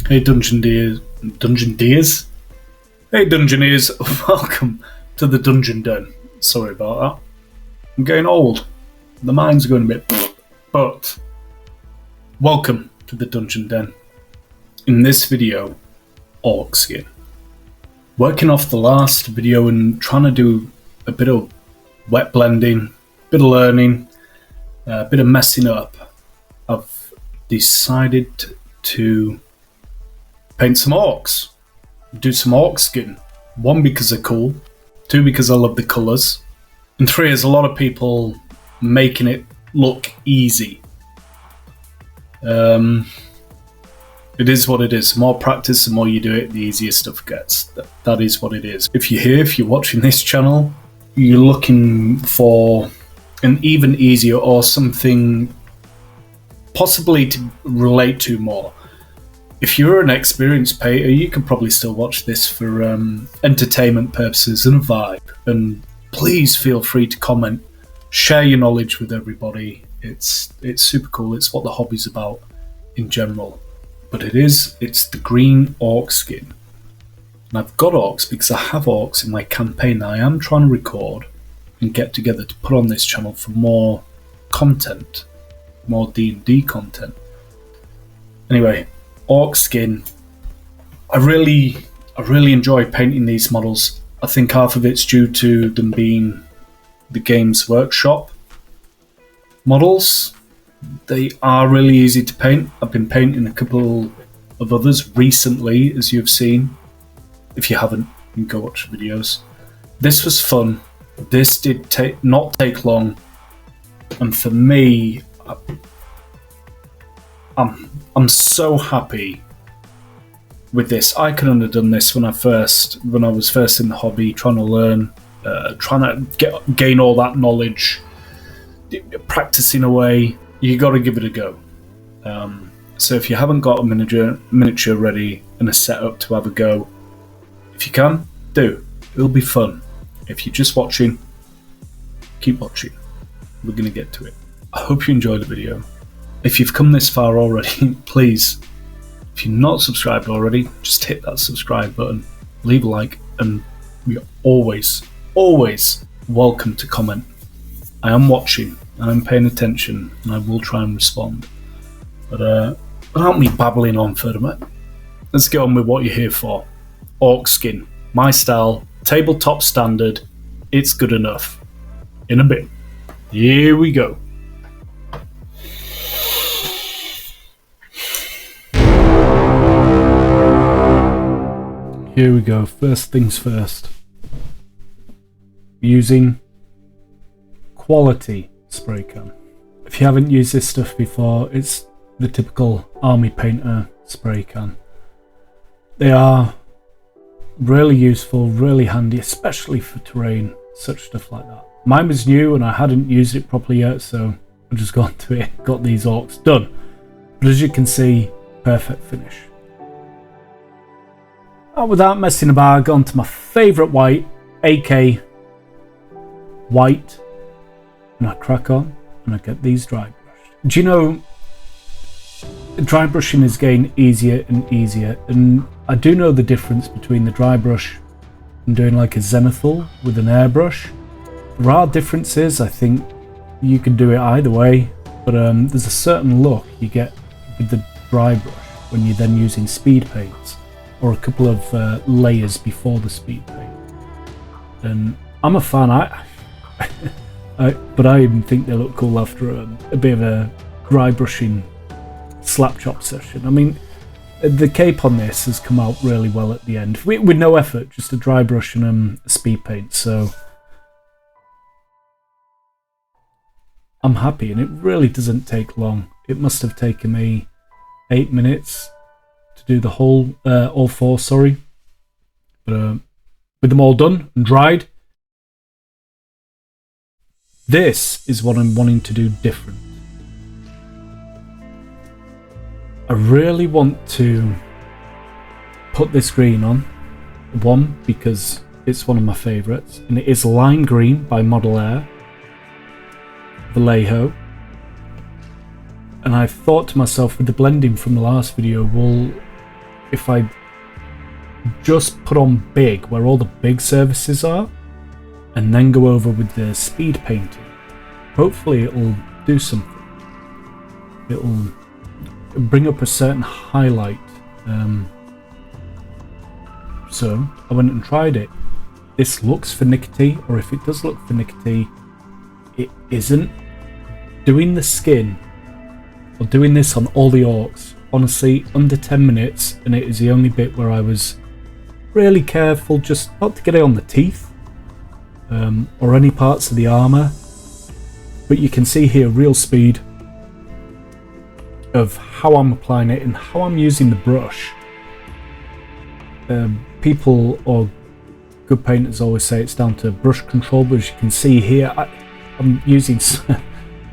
Hey Dungeoneers? Hey Dungeoneers, welcome to the Dungeon Den. Sorry about that. I'm getting old. The mind's going a bit but welcome to the Dungeon Den. In this video, Ork Skin. Working off the last video and trying to do a bit of wet blending, a bit of learning, a bit of messing up, I've decided to paint some orcs. Do some Ork Skin. 1, because they're cool. 2, because I love the colours. And 3, there's a lot of people making it look easy. It is what it is. The more practice, the more you do it, the easier stuff gets. That is what it is. If you're watching this channel, you're looking for an even easier or something possibly to relate to more. If you're an experienced painter, you can probably still watch this for entertainment purposes and a vibe. And please feel free to comment, share your knowledge with everybody. It's super cool. It's what the hobby's about in general. But it's the green Ork Skin. And I've got orcs because I have orcs in my campaign that I am trying to record and get together to put on this channel for more content, more D&D content. Anyway, Ork Skin. I really enjoy painting these models. I think half of it's due to them being the Games Workshop models. They are really easy to paint. I've been painting a couple of others recently, as you've seen. If you haven't, you can go watch the videos. This was fun. This did not take long, and for me, I'm so happy with this. I couldn't have done this when I was first in the hobby, trying to learn, trying to gain all that knowledge, practicing away. You got to give it a go. So if you haven't got a miniature ready and a setup to have a go, if you can, do. It'll be fun. If you're just watching, keep watching. We're going to get to it. I hope you enjoyed the video. If you've come this far already, please, if you're not subscribed already, just hit that subscribe button, leave a like, and we are always welcome to comment. I am watching, I'm paying attention, and I will try and respond. But without me babbling on further, let's get on with what you're here for. Ork Skin, my style, tabletop standard, it's good enough. In a bit. Here we go. Here we go, first things first. Using quality spray can. If you haven't used this stuff before, it's the typical army painter spray can. They are really useful, really handy, especially for terrain, such stuff like that. Mine was new and I hadn't used it properly yet, so I just got to it, got these orcs done. But as you can see, perfect finish. Without messing about, on to my favourite white, AK white, and I crack on and I get these dry brushed. Do you know, dry brushing is getting easier and easier, and I do know the difference between the dry brush and doing like a zenithal with an airbrush. There are differences. I think you can do it either way, but there's a certain look you get with the dry brush when you're then using speed paints, or a couple of layers before the speed paint. And I'm a fan. But I even think they look cool after a bit of a dry brushing slap chop session. I mean, the cape on this has come out really well at the end with no effort, just a dry brush and a speed paint. So I'm happy, and it really doesn't take long. It must have taken me 8 minutes to do the whole, all 4, sorry. But with them all done and dried, this is what I'm wanting to do different. I really want to put this green on. 1, because it's one of my favourites, and it is lime green by Model Air, Vallejo. And I thought to myself, with the blending from the last video, well, if I just put on big, where all the big surfaces are, and then go over with the speed painting, hopefully it'll do something. It'll bring up a certain highlight. So I went and tried it. This looks finicky, or if it does look finicky, it isn't. Doing the skin, or doing this on all the orcs, honestly, under 10 minutes, and it is the only bit where I was really careful just not to get it on the teeth, or any parts of the armour. But you can see here real speed of how I'm applying it and how I'm using the brush. People or good painters always say it's down to brush control, but as you can see here, I'm using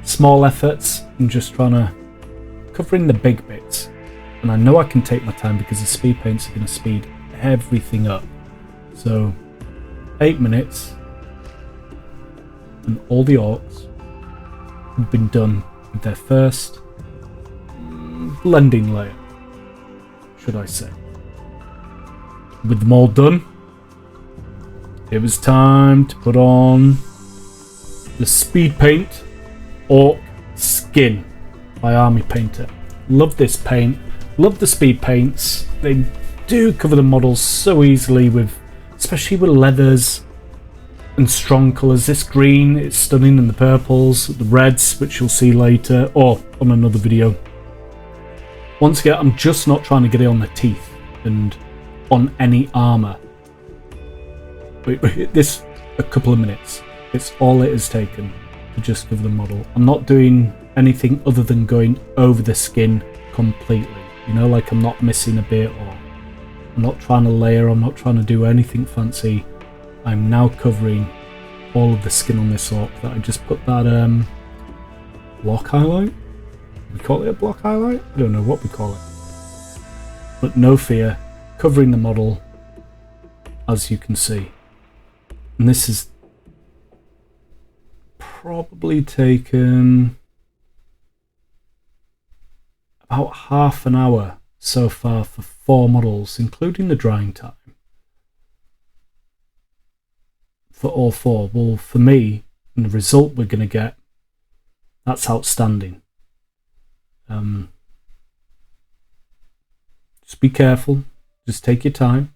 small efforts and just trying to cover in the big bits. And I know I can take my time because the speed paints are going to speed everything up. So 8 minutes and all the orcs have been done with their first blending layer, should I say. With them all done, it was time to put on the speed paint Ork Skin by Army Painter. Love this paint, love the speed paints. They do cover the models so easily, with especially with leathers and strong colours. This green, it's stunning, and the purples, the reds, which you'll see later or on another video. Once again, I'm just not trying to get it on the teeth and on any armour. This a couple of minutes. It's all it has taken to just cover the model. I'm not doing anything other than going over the skin completely. You know, like I'm not missing a bit, or I'm not trying to layer, I'm not trying to do anything fancy. I'm now covering all of the skin on this orc that I just put that block highlight. We call it a block highlight? I don't know what we call it. But no fear, covering the model, as you can see. And this has probably taken about half an hour so far for 4 models, including the drying time. For all 4. Well, for me, and the result we're going to get, that's outstanding. Just be careful, just take your time,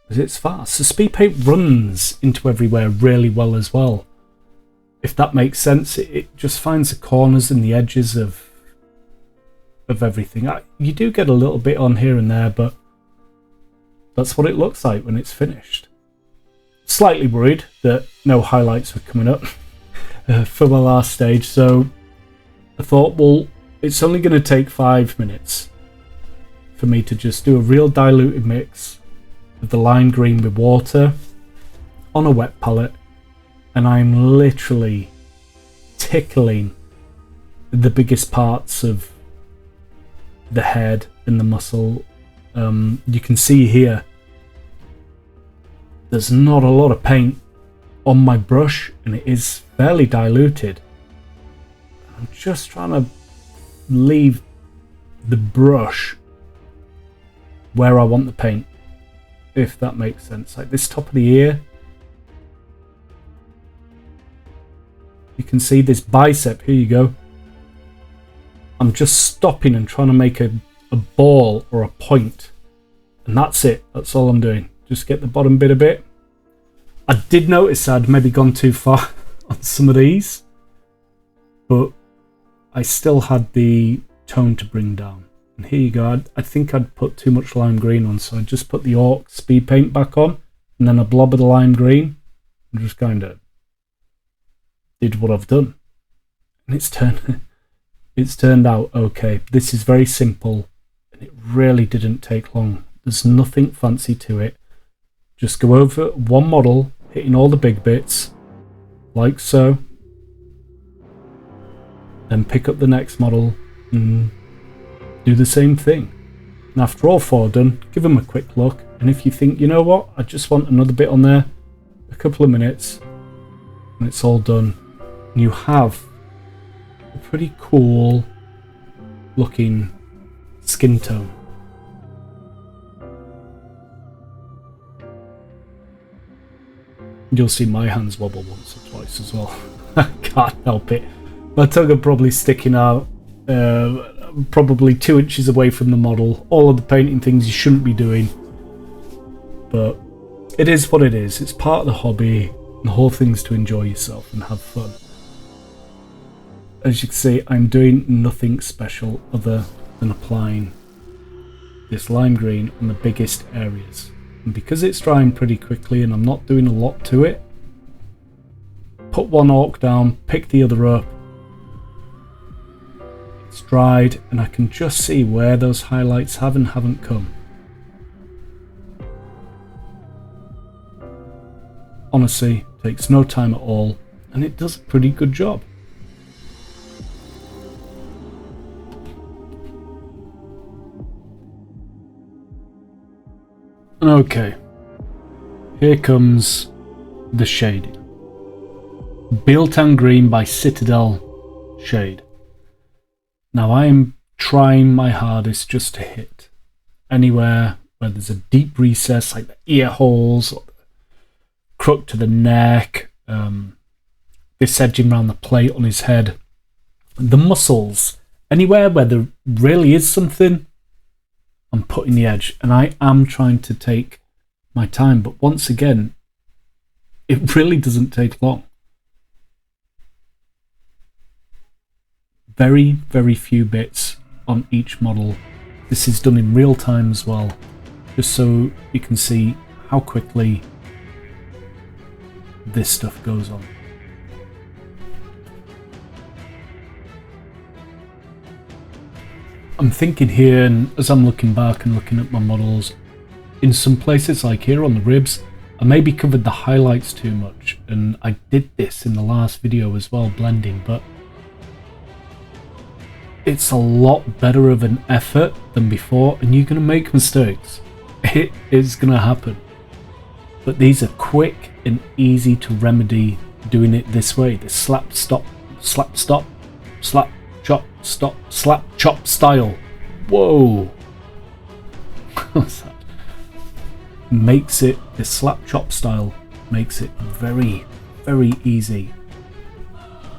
because it's fast. The speed paint runs into everywhere really well as well. If that makes sense, it just finds the corners and the edges of everything. You do get a little bit on here and there, but that's what it looks like when it's finished. Slightly worried that no highlights were coming up for my last stage, so I thought, well, it's only going to take 5 minutes for me to just do a real diluted mix of the lime green with water on a wet palette, and I'm literally tickling the biggest parts of the head and the muscle. You can see here there's not a lot of paint on my brush, and it is fairly diluted. I'm just trying to leave the brush where I want the paint, if that makes sense. Like this top of the ear, you can see this bicep, here you go. I'm just stopping and trying to make a ball or a point, and that's it. That's all I'm doing. Just get the bottom bit a bit. I did notice I'd maybe gone too far on some of these, but I still had the tone to bring down. And here you go. I think I'd put too much lime green on, so I just put the Ork speed paint back on, and then a blob of the lime green, and just kind of did what I've done. And it's turned out okay. This is very simple, and it really didn't take long. There's nothing fancy to it. Just go over one model, hitting all the big bits, like so. Then pick up the next model and do the same thing. And after all 4 done, give them a quick look. And if you think, you know what, I just want another bit on there, a couple of minutes, and it's all done. And you have a pretty cool looking skin tone. You'll see my hands wobble once or twice as well. I can't help it. My tongue are probably sticking out, probably 2 inches away from the model. All of the painting things you shouldn't be doing. But it is what it is. It's part of the hobby. The whole thing's to enjoy yourself and have fun. As you can see, I'm doing nothing special other than applying this lime green on the biggest areas. And because it's drying pretty quickly and I'm not doing a lot to it, put one orc down, pick the other up. It's dried and I can just see where those highlights have and haven't come. Honestly, takes no time at all and it does a pretty good job. Okay, here comes the shading. Biltang Green by Citadel Shade. Now I am trying my hardest just to hit anywhere where there's a deep recess, like the ear holes, or the crook to the neck, this edging around the plate on his head, the muscles, anywhere where there really is something, I'm putting the edge, and I am trying to take my time, but once again, it really doesn't take long. Very, very few bits on each model. This is done in real time as well, just so you can see how quickly this stuff goes on. I'm thinking here, and as I'm looking back and looking at my models, in some places like here on the ribs, I maybe covered the highlights too much, and I did this in the last video as well, blending, but it's a lot better of an effort than before, and you're going to make mistakes. It is going to happen. But these are quick and easy to remedy doing it this way. The slap, stop, slap, stop, slap, chop, stop, slap, chop style. Whoa. What's that? Makes it, the slap, chop style makes it very, very easy.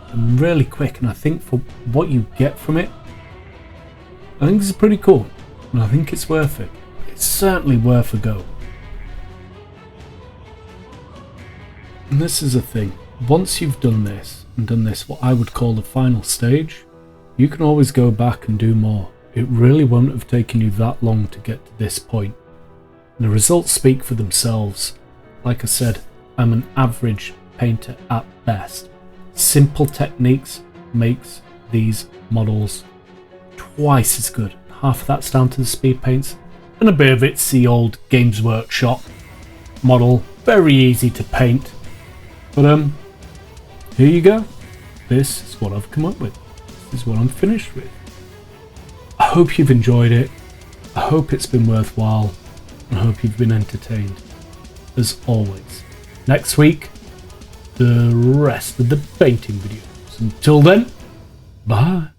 And really quick, and I think for what you get from it, I think this is pretty cool, and I think it's worth it. It's certainly worth a go. And this is the thing, once you've done this, and done this, what I would call the final stage, you can always go back and do more. It really won't have taken you that long to get to this point. And the results speak for themselves. Like I said, I'm an average painter at best. Simple techniques makes these models twice as good. Half of that's down to the speed paints, and a bit of it's the old Games Workshop model. Very easy to paint. But here you go. This is what I've come up with. This is what I'm finished with. I hope you've enjoyed it. I hope it's been worthwhile. And I hope you've been entertained. As always. Next week, the rest of the painting videos. Until then, bye.